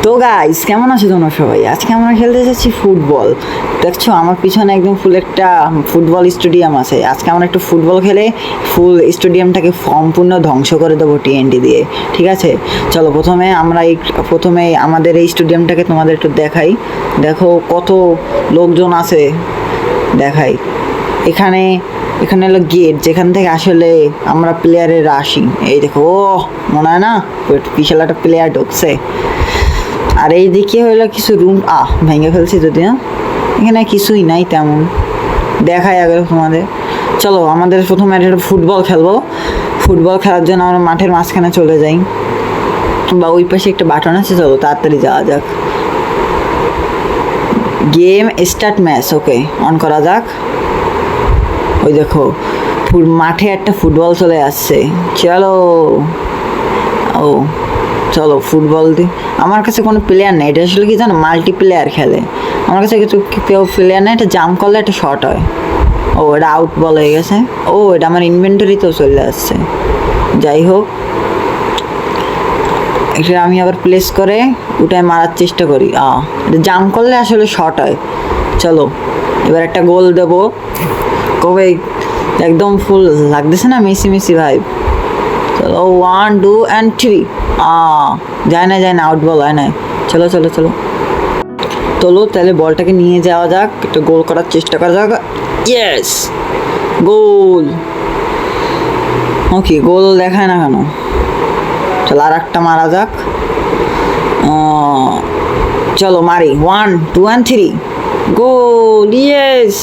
তো গাইস, কেমন আছো তোমরা সবাই? আজকে আমরা খেলতে যাচ্ছি ফুটবল। দেখছো আমার পিছনে একদম ফুল একটা ফুটবল স্টেডিয়াম আছে। আজকে আমরা একটু ফুটবল খেলে ফুল স্টেডিয়ামটাকে সম্পূর্ণ ধ্বংস করে দেবো টিএনটি দিয়ে। ঠিক আছে, চলো প্রথমে আমাদের এই স্টেডিয়ামটাকে তোমাদের একটু দেখাই। দেখো কত লোকজন আছে, দেখাই। এখানে এখানে হলো গেট, যেখান থেকে আসলে আমরা প্লেয়ারেরা আসি। এই দেখো, ও মনে হয় না বিশাল একটা প্লেয়ার ঢুকছে। আর এই দিকে হইলো কিছু রুম ভেঙে ফেলছি যদিও, এখানে কিছুই নাই তেমন। দেখাই আগে তোমাদের। চলো আমাদের প্রথমে একটা ফুটবল খেলবো। ফুটবল খেলার জন্য আমরা মাঠের মাঝখানে চলে যাই, বা ওই পাশে একটা বাটন আছে, চলো তাড়াতাড়ি যাওয়া যাক। Game start match, okay on করা যাক। ওই দেখো মাঠে একটা ফুটবল চলে আসছে, চলো। ও চলো ফুটবল দি। আমার কাছে কোনো প্লেয়ার নেই, এটা আসলে কি জানো, মাল্টিপ্লেয়ার খেলে। আমার কাছে কিছু কেউ প্লেয়ার নেই, এটা জাম্প করলে একটা শর্ট হয়। ও এটা আউট বল হয়ে গেছে। ও এটা আমার ইনভেন্টরিতেও চলে আসছে। যাই হোক, এটা আমি আবার প্লেস করে ওটায় মারার চেষ্টা করি। এটা জাম্প করলে আসলে শর্ট হয়। চলো এবার একটা গোল দেবো। কবে একদম ফুল লাগতেছে না, মেসি মেসি ভাই। চলো 1 2 and 3। যায় না, আউট বল হয় না। চলো চলো চলো চলো, তাহলে বলটাকে নিয়ে যাওয়া যাক, একটু গোল করার চেষ্টা করা যাক। ইয়েস, গোল। ওকে, গোল দেখায় না কেন? চলো আর একটা মারা যাক। চলো মারি, 1 2 and 3, গোল। ইয়েস,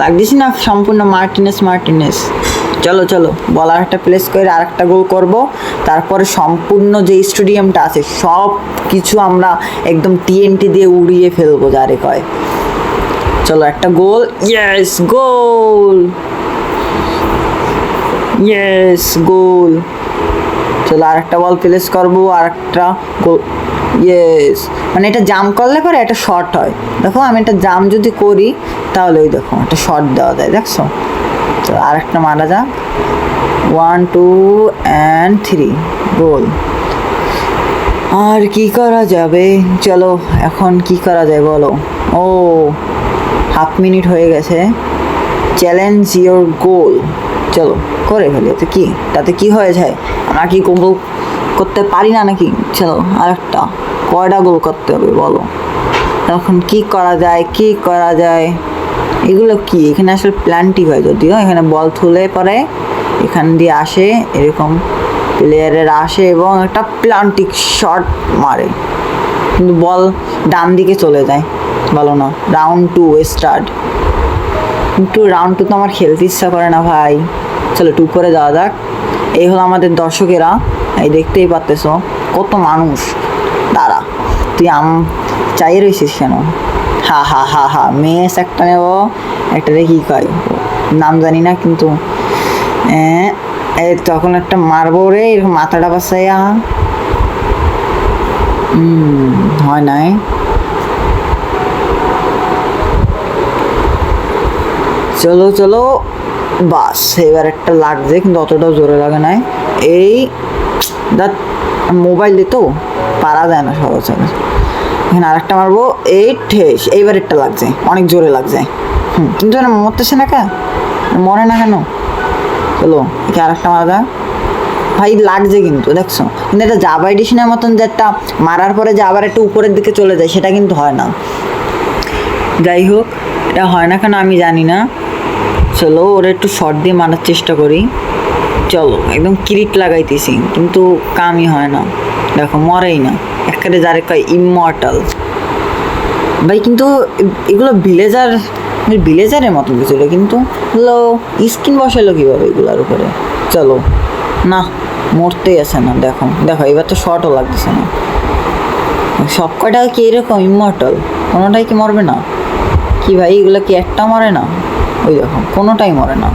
লাগতেছি না সম্পূর্ণ মার্টিনেস। চলো চলো, বল আর একটা প্লেস করে আর একটা গোল করবো। তারপরে সম্পূর্ণ যে স্টেডিয়ামটা আছে সব কিছু আমরা একদম টিএনটি দিয়ে উড়িয়ে ফেলবো, যারে কয়। চলো একটা গোল, ইয়েস, গোল। ইয়েস, গোল। চলো আর একটা বল প্লেস করবো, আর একটা গোল। ইয়েস, মানে এটা জাম্প করলে পরে একটা শর্ট হয়। দেখো আমি একটা জাম্প যদি করি তাহলে ওই দেখো একটা শর্ট দেওয়া যায়, দেখছো? তো আর একটা মারা যাক, 1 2 and 3, গোল। আর কি করা যাবে? চলো এখন কি করা যায় বলো। ও হাফ মিনিট হয়ে গেছে। চ্যালেঞ্জ ইওর গোল, চলো করে ফেলি। তো কি তাতে কি হয়ে যায়? আমরা কি গোল করতে পারি না নাকি? চলো আর একটা, কয়টা গোল করতে হবে বলো। তখন কি করা যায়? এগুলো কি এখানে আসলে প্ল্যান্টিক হয়, যদিও এখানে বল তুলে পরে এখান দিয়ে আসে, এরকম প্লেয়ারের আসে এবং একটা প্ল্যান্টিক শট মারে, কিন্তু বল ডান দিকে চলে যায়। বলো না, রাউন্ড 2 স্টার্ট। কিন্তু রাউন্ড 2 তো আমার খেলতে ইচ্ছা করে না ভাই। চলো 2 করে যাওয়া যাক। এই হলো আমাদের দর্শকেরা, এই দেখতেই পারতেছো কত মানুষ। দাঁড়া, তুই চাই রয়েছিস কেন? হা মেস একটা নেব, একটা রে কি কয় নাম জানি না, কিন্তু এই তখন একটা মারবো রে, এরকম মাথাটা বাসাইয়া। হয় নাই। চলো চলো, বাস এবার একটা লাগছে, কিন্তু অতটাও জোরে লাগে নাই। এই মোবাইল দিয়ে তো পারা যায় না সহজে। এখানে আরেকটা মারবো, এই ঠেস, এইবার একটা লাগছে, অনেক জোরে লাগছে। কিন্তু মরতেছে না কেন, মরে না কেন? চলো একে আরেকটা মারা যায়। ভাই লাগছে কিন্তু, দেখছো? কিন্তু এটা জাভা এডিশনের মতন যে একটা মারার পরে যে আবার একটু উপরের দিকে চলে যায়, সেটা কিন্তু হয় না। যাই হোক, এটা হয় না কেন আমি জানি না। চলো ওরা একটু শর্ট দিয়ে মারার চেষ্টা করি। চলো একদম কিরিট লাগাইতেছি, কিন্তু কামই হয় না। দেখো মরেই না, একেবারে যারে কয় ইমমর্টাল ভাই। কিন্তু এগুলো ভিলেজারের মতো কিছু, কিন্তু হলো স্কিন বসালো কীভাবে এগুলোর উপরে? চলো না, মরতেই আসে না। দেখো এবার তো শর্টও লাগতেছে না। সব কয়টা কি এরকম ইমমর্টাল? কোনোটাই কি মরবে না কি ভাই? এগুলো কি একটা মরে না? ওই দেখো কোনোটাই মরে না,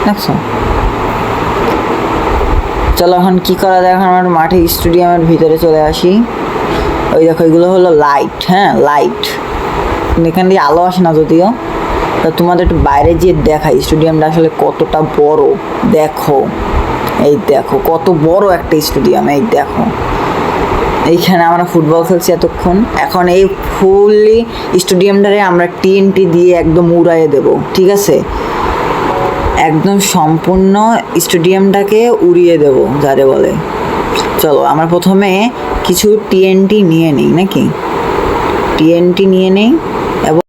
দেখছো? চলো এখন কী করা যায়, এখন আমার মাঠে স্টেডিয়ামের ভিতরে চলে আসি। ওই দেখো এগুলো হলো লাইট, হ্যাঁ লাইট, এখান দিয়ে আলো আসে না যদিও। তা তোমাদের একটু বাইরে গিয়ে দেখাই স্টেডিয়ামটা আসলে কতটা বড়। দেখো, এই দেখো কত বড় একটা স্টেডিয়াম, এই দেখো। এইখানে আমরা ফুটবল খেলছি এতক্ষণ। এখন এই ফুললি স্টেডিয়ামটারে আমরা TNT দিয়ে একদম উড়াইয়ে দেব, ঠিক আছে? একদম সম্পূর্ণ স্টেডিয়ামটাকে উড়িয়ে দেব যারে বলে। চলো আমরা প্রথমে কিছু TNT নিয়ে নিই, নাকি TNT নিয়ে নেই। এবং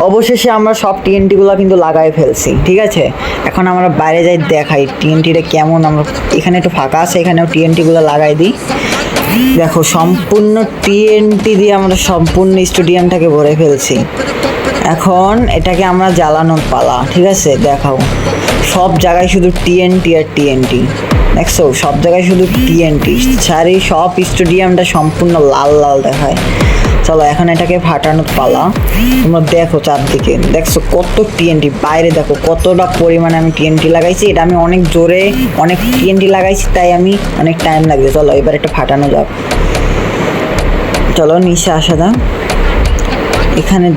অবশেষে আমরা সব TNT-গুলো কিন্তু লাগাই ফেলছি, ঠিক আছে? এখন আমরা বাইরে যাই, দেখাই TNT-টা কেমন। আমরা এখানে একটু ফাঁকা আছে, এখানেও TNT-গুলো লাগাই দিই। দেখো সম্পূর্ণ TNT দিয়ে আমরা সম্পূর্ণ স্টেডিয়ামটাকে ভরে ফেলছি। এখন এটাকে আমরা জ্বালানোর পালা, ঠিক আছে? দেখাও, সব জায়গায় শুধু TNT আর TNT। দেখছো সব জায়গায় শুধু TNT, সব স্টেডিয়ামটা সম্পূর্ণ লাল লাল দেখায়। চলো এখন এটাকে ফাটানোর পালা। তোমরা দেখো চারদিকে, দেখছো কত TNT, বাইরে দেখো কতটা পরিমাণে আমি TNT লাগাইছি। এটা আমি অনেক জোরে অনেক TNT লাগাইছি, তাই আমি অনেক টাইম লাগবে। চলো এবার এটা ফাটানো যাক। চলো নিচে আসা যাক। এখানে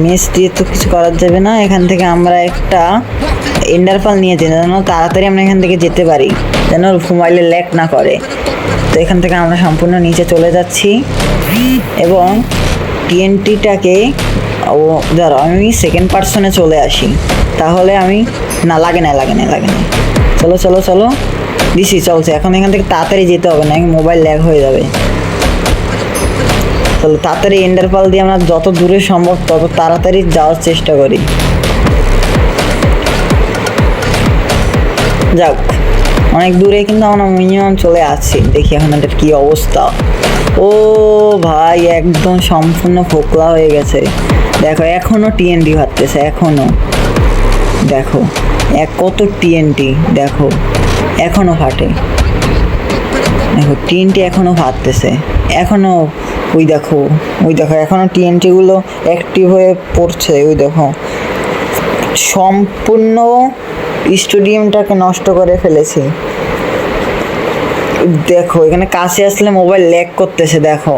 মেস দিয়ে তো কিছু করার যাবে না। এখান থেকে আমরা একটা এন্ডারপাল নিয়ে যেতে, যেন তাড়াতাড়ি আমরা এখান থেকে যেতে পারি, যেন মোবাইলে ল্যাগ না করে। তো এখান থেকে আমরা সম্পূর্ণ নিচে চলে যাচ্ছি এবং TNT-টাকে ধরো আমি সেকেন্ড পার্সনে চলে আসি, তাহলে আমি লাগে না। চলো চলো চলো, দিছি চলছে। এখন এখান থেকে তাড়াতাড়ি যেতে হবে, না মোবাইল ল্যাগ হয়ে যাবে। চলো তাড়াতাড়ি এন্ডারপাল দিয়ে আমরা যত দূরে সম্ভব তত তাড়াতাড়ি যাওয়ার চেষ্টা করি। যাক, অনেক দূরে কিন্তু আমরা মিনিমাম চলে আসছি। দেখি এখন এটার কী অবস্থা। ও ভাই, একদম সম্পূর্ণ ফোকলা হয়ে গেছে। দেখো এখনও TNT ফাটতেছে, এখনও দেখো কত TNT, দেখো এখনও ফাটে। দেখো TNT এখনও ফাটতেছে, এখনও। ওই দেখো এখনও TNT-গুলো অ্যাক্টিভ হয়ে পড়ছে। ওই দেখো সম্পূর্ণ স্টেডিয়ামটাকে নষ্ট করে ফেলেছি। দেখো এখানে কাছে আসলে মোবাইল ল্যাগ করতেছে, দেখো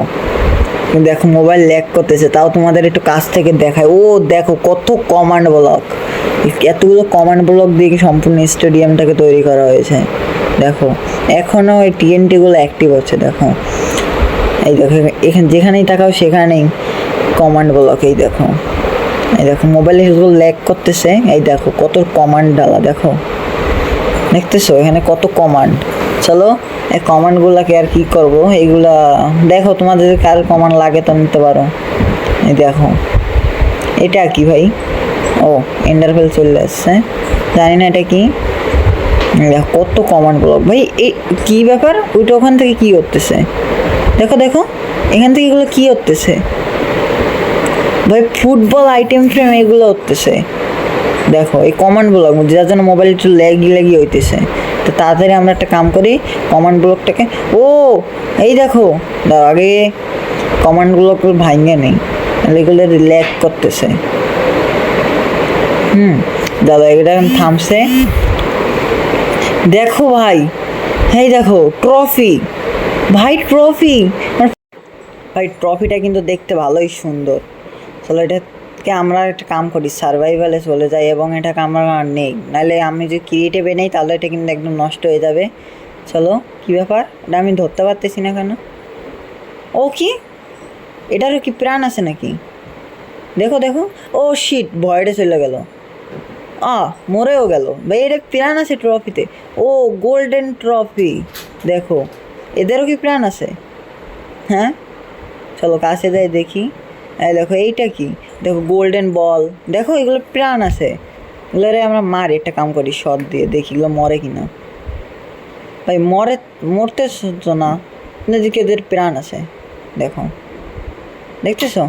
মোবাইল ল্যাগ করতেছে, তাও তোমাদের একটু কাছ থেকে দেখায়। ও দেখো কত কমান্ড ব্লক, এতগুলো কমান্ড ব্লক দিয়ে সম্পূর্ণ স্টেডিয়ামটাকে তৈরি করা হয়েছে। দেখো এখনও ওই TNT-গুলো অ্যাক্টিভ হচ্ছে। দেখো এই দেখো এখানে যেখানেই তাকাও সেখানেই কমান্ড ব্লক। এই দেখো মোবাইলে শুধু ল্যাগ করতেছে। এই দেখো কত কমান্ড ডালা, দেখতেছো এখানে কত কমান্ড। চলো এই কমান্ডগুলোকে আর কি করব, এইগুলা দেখো তোমাদের কার কমান্ড লাগে তো নিতে পারো। এই দেখো এটা কি ভাই, ও এন্ডারপেল চলে আসছে, জানি না এটা কি। দেখো কত কমান্ড ব্লক ভাই, এই কী ব্যাপার? ওইটা ওখান থেকে কী করতেছে? দেখো এখান থেকে এগুলো কী করতেছে ভাই? ফুটবল আইটেম ফ্রেম এগুলো হতেছে। দেখো এই কমান্ড ব্লক, যার জন্য মোবাইল একটু ল্যাগি হইতেছে। তো তাড়াতাড়ি আমরা একটা কাম করি, কমান্ড ব্লকটাকে, ও এই দেখো আগে কমান্ড ব্লক ভাঙে নেই, এগুলো ল্যাগ করতেছে। দাদা এটা থামছে। দেখো ভাই, এই দেখো ট্রফি ভাই, ট্রফিটা কিন্তু দেখতে ভালোই সুন্দর। চলো এটাকে আমরা একটা কাম করি, সার্ভাইভালে চলে যাই এবং এটাকে আমরা নেই, নাহলে আমি যদি ক্রিয়েটিভে নেই তাহলে এটা কিন্তু একদম নষ্ট হয়ে যাবে। চলো কী ব্যাপার, এটা আমি ধরতে পারতেছি না কেন? ও কি, এটারও কি প্রাণ আছে নাকি? দেখো ও শিট, ভয়েডে চলে গেল। মরেও গেল ভাই। এটা প্রাণ আছে ট্রফিতে? ও গোল্ডেন ট্রফি, দেখো এদেরও কি প্রাণ আছে? হ্যাঁ চলো কাছে যাই দেখি। এই দেখো এইটা কি, দেখো গোল্ডেন বল, দেখো এগুলো প্রাণ আছে। এগুলোরে আমরা মারি, একটা কাম করি শট দিয়ে দেখি এগুলো মরে কিনা। ভাই মরতে তো না, এদিকে এদের প্রাণ আছে, দেখো দেখতেছো,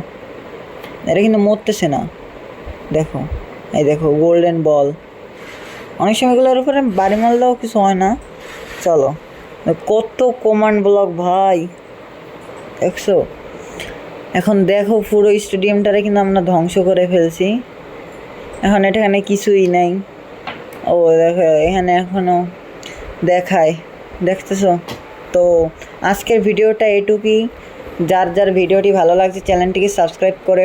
এরা কিন্তু মরতেছে না। দেখো এই দেখো গোল্ডেন বল। অনেক সময় এগুলোর উপরে বাড়ি মারলেও কিছু হয় না। চলো, কত কমান্ড ব্লক ভাই, দেখছো? এখন দেখো পুরো স্টেডিয়ামটারে কিন্তু আমরা ধ্বংস করে ফেলছি। এখন এখানে কিছুই নাই। ও দেখো এখানে এখনও দেখায়, দেখতেছো? তো আজকের ভিডিওটা এটুকুই। যার যার ভিডিওটি ভালো লাগছে চ্যানেলটিকে সাবস্ক্রাইব করে